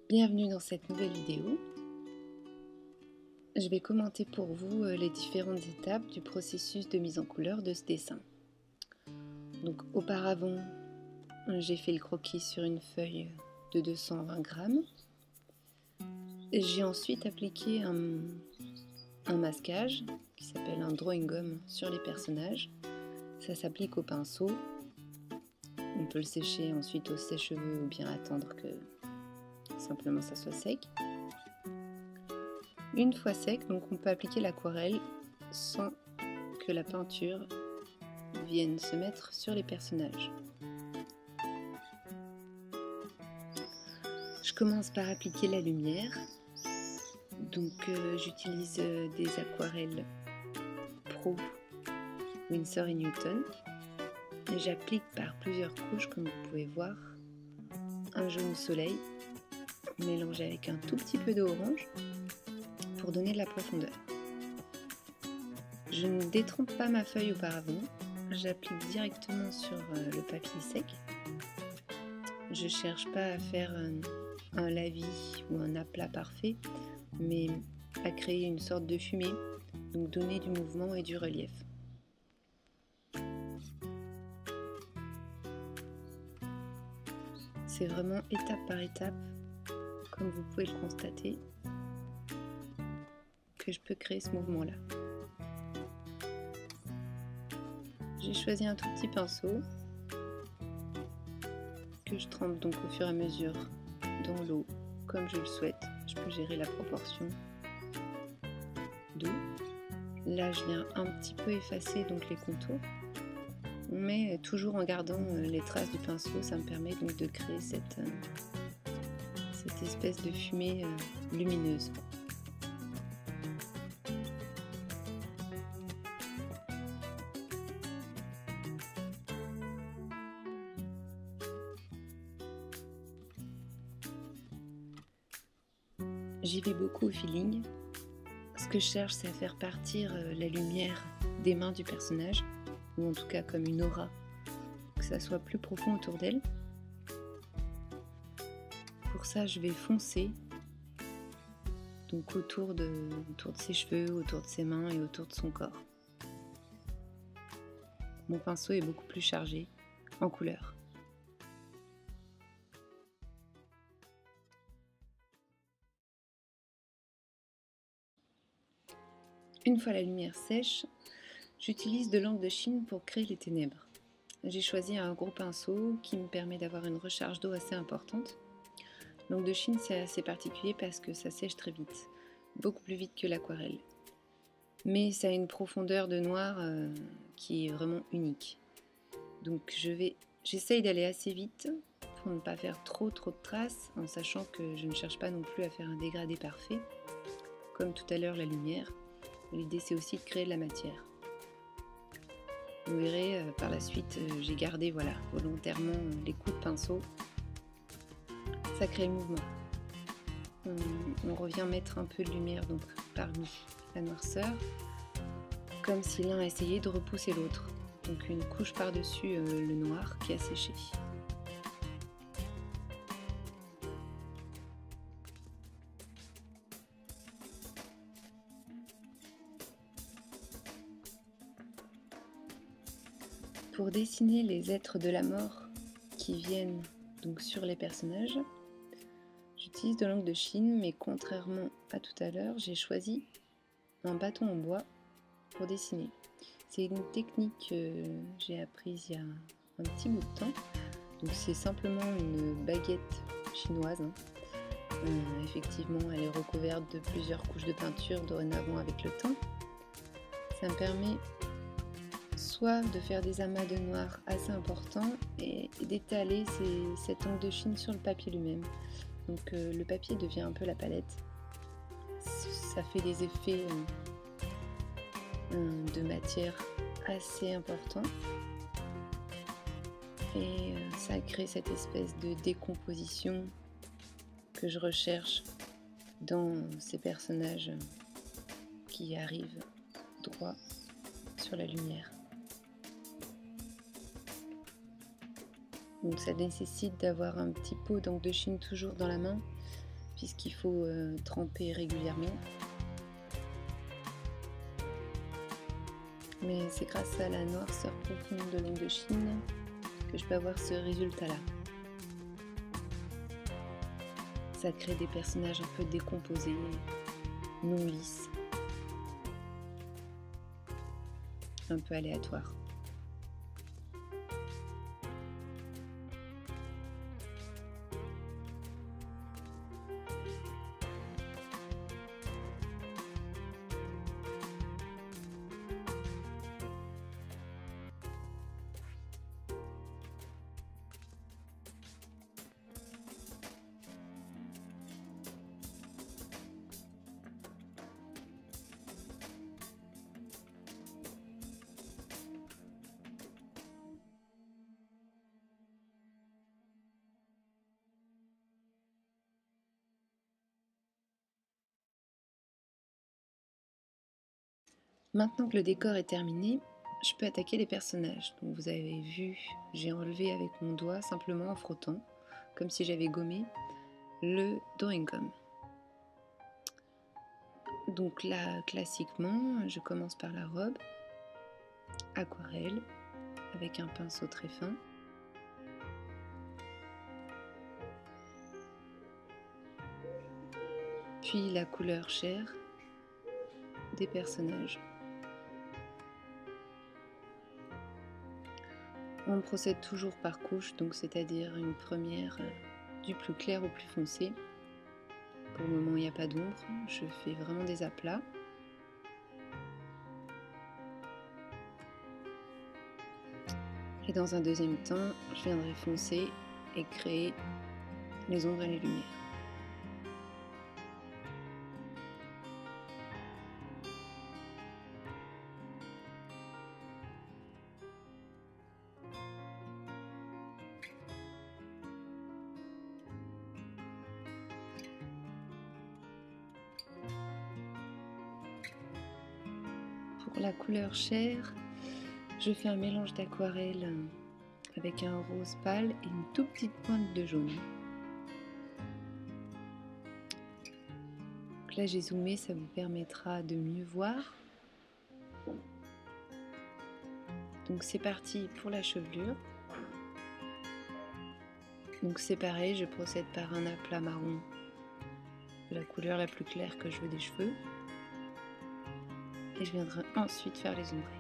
Bienvenue dans cette nouvelle vidéo. Je vais commenter pour vous les différentes étapes du processus de mise en couleur de ce dessin. Donc auparavant, j'ai fait le croquis sur une feuille de 220 grammes. J'ai ensuite appliqué un masquage qui s'appelle un drawing gum sur les personnages. Ça s'applique au pinceau. On peut le sécher ensuite au sèche-cheveux ou bien attendre que simplement ça soit sec. Une fois sec, donc on peut appliquer l'aquarelle sans que la peinture vienne se mettre sur les personnages. Je commence par appliquer la lumière. Donc j'utilise des aquarelles Pro Winsor & Newton. J'applique par plusieurs couches, comme vous pouvez voir, un jaune soleil mélangé avec un tout petit peu d'orange pour donner de la profondeur. Je ne détrempe pas ma feuille auparavant, j'applique directement sur le papier sec. Je ne cherche pas à faire un lavis ou un aplat parfait, mais à créer une sorte de fumée, donc donner du mouvement et du relief. C'est vraiment étape par étape, comme vous pouvez le constater, que je peux créer ce mouvement-là. J'ai choisi un tout petit pinceau que je trempe donc au fur et à mesure dans l'eau comme je le souhaite. Je peux gérer la proportion d'eau. Là, je viens un petit peu effacer donc les contours, mais toujours en gardant les traces du pinceau. Ça me permet donc de créer cette espèce de fumée lumineuse. J'y vais beaucoup au feeling. Ce que je cherche, c'est à faire partir la lumière des mains du personnage, ou en tout cas comme une aura, que ça soit plus profond autour d'elle. Pour ça, je vais foncer donc autour de ses cheveux, autour de ses mains et autour de son corps. Mon pinceau est beaucoup plus chargé en couleur. Une fois la lumière sèche, j'utilise de l'encre de Chine pour créer les ténèbres. J'ai choisi un gros pinceau qui me permet d'avoir une recharge d'eau assez importante. L'encre de Chine, c'est assez particulier parce que ça sèche très vite, beaucoup plus vite que l'aquarelle. Mais ça a une profondeur de noir qui est vraiment unique. Donc j'essaye d'aller assez vite pour ne pas faire trop de traces, en sachant que je ne cherche pas non plus à faire un dégradé parfait, comme tout à l'heure la lumière. L'idée, c'est aussi de créer de la matière. Vous verrez, par la suite, j'ai gardé volontairement les coups de pinceau. Ça crée le mouvement. On revient mettre un peu de lumière donc parmi la noirceur, comme si l'un essayait de repousser l'autre. Donc une couche par-dessus le noir qui a séché. Pour dessiner les êtres de la mort qui viennent donc sur les personnages, j'utilise de l'encre de Chine, mais contrairement à tout à l'heure, j'ai choisi un bâton en bois pour dessiner. C'est une technique que j'ai apprise il y a un petit bout de temps. Donc c'est simplement une baguette chinoise. Effectivement, elle est recouverte de plusieurs couches de peinture dorénavant avec le temps. Ça me permet soit de faire des amas de noir assez importants et d'étaler cette encre de Chine sur le papier lui-même. Donc le papier devient un peu la palette. Ça fait des effets de matière assez importants. Et ça crée cette espèce de décomposition que je recherche dans ces personnages qui arrivent droit sur la lumière. Donc ça nécessite d'avoir un petit pot d'encre de Chine toujours dans la main puisqu'il faut tremper régulièrement. Mais c'est grâce à la noirceur profonde de l'ongle de Chine que je peux avoir ce résultat-là. Ça crée des personnages un peu décomposés, non lisses, un peu aléatoires. Maintenant que le décor est terminé, je peux attaquer les personnages. Donc vous avez vu, j'ai enlevé avec mon doigt, simplement en frottant, comme si j'avais gommé, le drawing gum. Donc là, classiquement, je commence par la robe, aquarelle, avec un pinceau très fin. Puis la couleur chair des personnages. On procède toujours par couche, donc c'est-à-dire une première du plus clair au plus foncé. Pour le moment, il n'y a pas d'ombre, je fais vraiment des aplats. Et dans un deuxième temps, je viendrai foncer et créer les ombres et les lumières. Pour la couleur chair, je fais un mélange d'aquarelle avec un rose pâle et une toute petite pointe de jaune. Donc là j'ai zoomé, ça vous permettra de mieux voir. Donc c'est parti pour la chevelure. Donc c'est pareil, je procède par un aplat marron, la couleur la plus claire que je veux des cheveux. Et je viendrai ensuite faire les ombrés.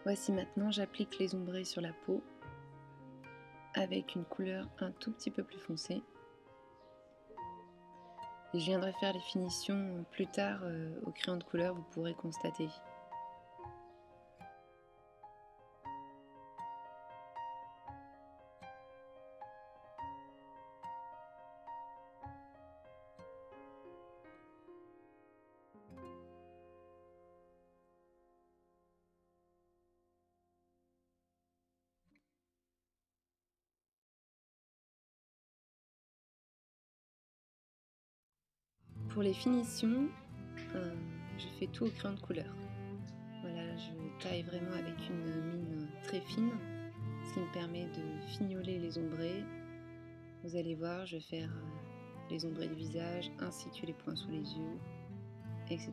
Voici maintenant, j'applique les ombrés sur la peau avec une couleur un tout petit peu plus foncée. Et je viendrai faire les finitions plus tard au crayon de couleur, vous pourrez constater. Pour les finitions, je fais tout au crayon de couleur. Voilà, je taille vraiment avec une mine très fine, ce qui me permet de fignoler les ombrés. Vous allez voir, je vais faire les ombrés du visage, ainsi que les points sous les yeux, etc.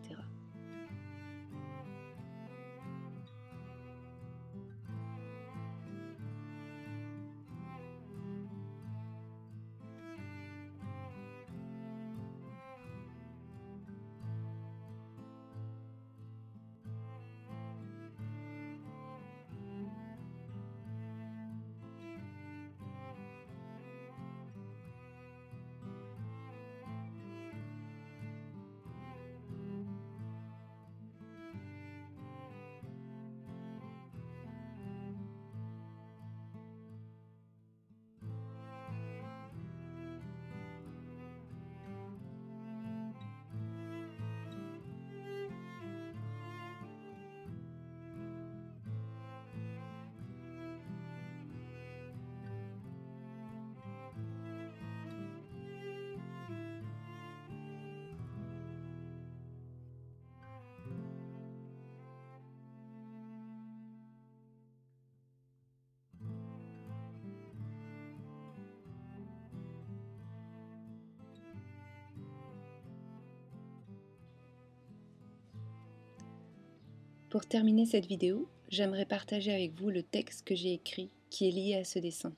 Pour terminer cette vidéo, j'aimerais partager avec vous le texte que j'ai écrit qui est lié à ce dessin.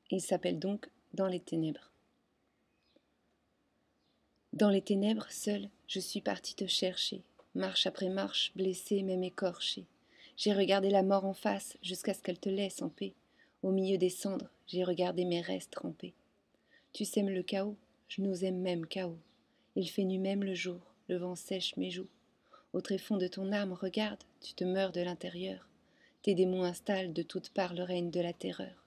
Il s'appelle donc « Dans les ténèbres ». Dans les ténèbres, seule, je suis partie te chercher, marche après marche, blessée, même écorchée. J'ai regardé la mort en face jusqu'à ce qu'elle te laisse en paix. Au milieu des cendres, j'ai regardé mes restes ramper. Tu sèmes le chaos, je nous aime même chaos. Il fait nu même le jour, le vent sèche mes joues. Au tréfonds de ton âme, regarde, tu te meurs de l'intérieur. Tes démons installent de toutes parts le règne de la terreur.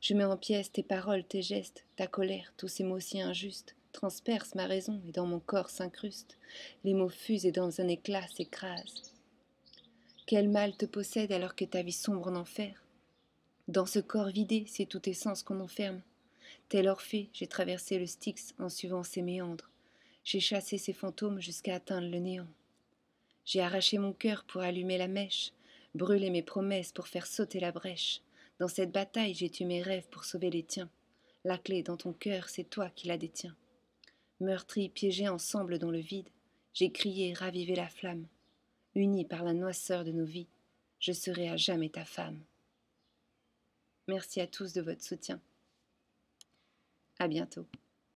Je mets en pièces tes paroles, tes gestes, ta colère, tous ces mots si injustes, transpercent ma raison et dans mon corps s'incrustent. Les mots fusent et dans un éclat s'écrasent. Quel mal te possède alors que ta vie sombre en enfer? Dans ce corps vidé, c'est toute essence qu'on enferme. Tel Orphée, j'ai traversé le Styx en suivant ses méandres. J'ai chassé ces fantômes jusqu'à atteindre le néant. J'ai arraché mon cœur pour allumer la mèche, brûlé mes promesses pour faire sauter la brèche. Dans cette bataille, j'ai tué mes rêves pour sauver les tiens. La clé dans ton cœur, c'est toi qui la détiens. Meurtris, piégés ensemble dans le vide, j'ai crié, ravivé la flamme. Unis par la noirceur de nos vies, je serai à jamais ta femme. Merci à tous de votre soutien. À bientôt.